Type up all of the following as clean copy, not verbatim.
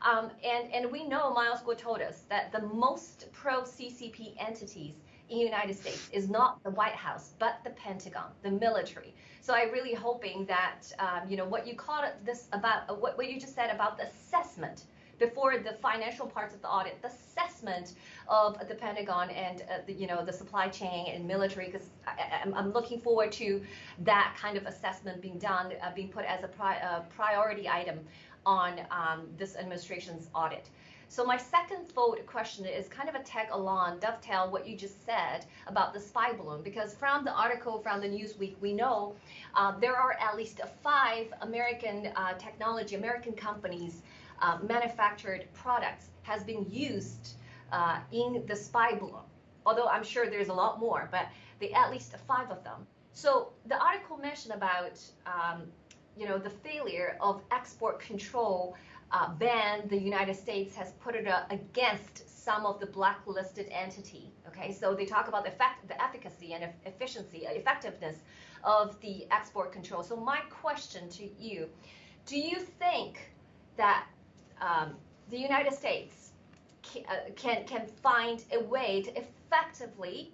And we know Miles Guo told us that the most pro-CCP entities in the United States is not the White House, but the Pentagon, the military. So I really hoping that what you call it this about what you just said about the assessment before the financial parts of the audit, the assessment of the Pentagon and the supply chain and military, because I'm looking forward to that kind of assessment being done, being put as a priority item on this administration's audit. So my second fold question is kind of a tag along, dovetail what you just said about the spy balloon, because from the article from the Newsweek, we know there are at least 5 American American companies manufactured products has been used in the spy balloon. Although I'm sure there's a lot more, but at least 5 of them. So the article mentioned about the failure of export control ban the United States has put it against some of the blacklisted entity. Okay, so they talk about the efficacy and effectiveness of the export control. So my question to you, do you think that the United States can find a way to effectively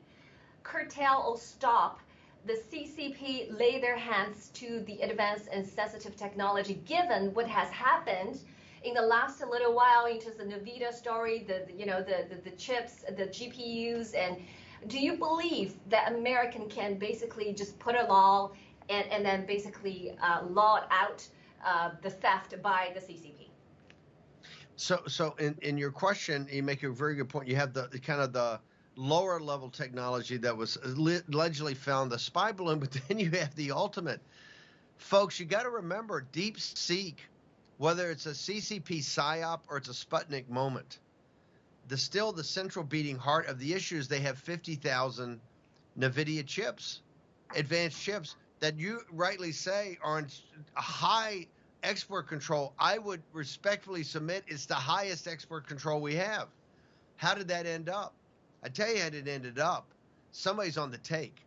curtail or stop the CCP lay their hands to the advanced and sensitive technology, given what has happened in the last little while into the NVIDIA story, the chips, the GPUs, and do you believe that American can basically just put a law and then basically law out the theft by the CCP? So in your question, you make a very good point. You have the kind of the lower level technology that was allegedly found, the spy balloon, but then you have the ultimate. Folks, you got to remember, DeepSeek, whether it's a CCP PSYOP or it's a Sputnik moment, the central beating heart of the issue is they have 50,000 NVIDIA chips, advanced chips, that you rightly say are in high export control. I would respectfully submit it's the highest export control we have. How did that end up? I tell you how it ended up. Somebody's on the take.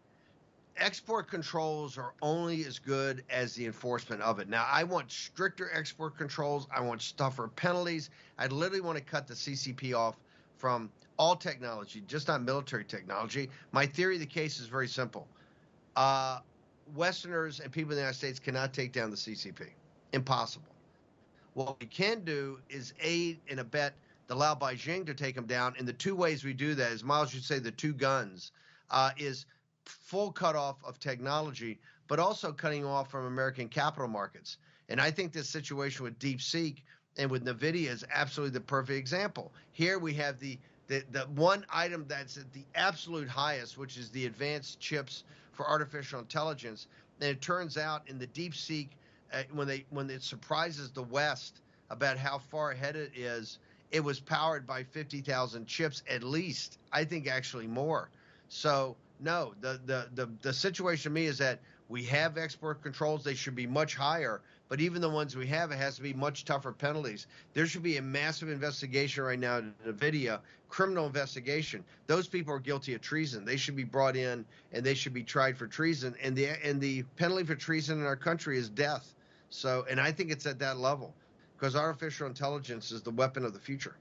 Export controls are only as good as the enforcement of it. Now, I want stricter export controls. I want tougher penalties. I literally want to cut the CCP off from all technology, just not military technology. My theory of the case is very simple. Westerners and people in the United States cannot take down the CCP. Impossible. What we can do is aid and abet the Lao Beijing to take them down. And the 2 ways we do that, as Miles should say, the 2 guns, is full cutoff of technology, but also cutting off from American capital markets. And I think this situation with DeepSeek and with NVIDIA is absolutely the perfect example. Here we have the one item that's at the absolute highest, which is the advanced chips for artificial intelligence. And it turns out in the DeepSeek, when it surprises the West about how far ahead it is, it was powered by 50,000 chips at least. I think actually more. So no, the situation to me is that we have export controls. They should be much higher, but even the ones we have, it has to be much tougher penalties. There should be a massive investigation right now in NVIDIA, criminal investigation. Those people are guilty of treason. They should be brought in and they should be tried for treason. And the penalty for treason in our country is death. So, and I think it's at that level, because artificial intelligence is the weapon of the future.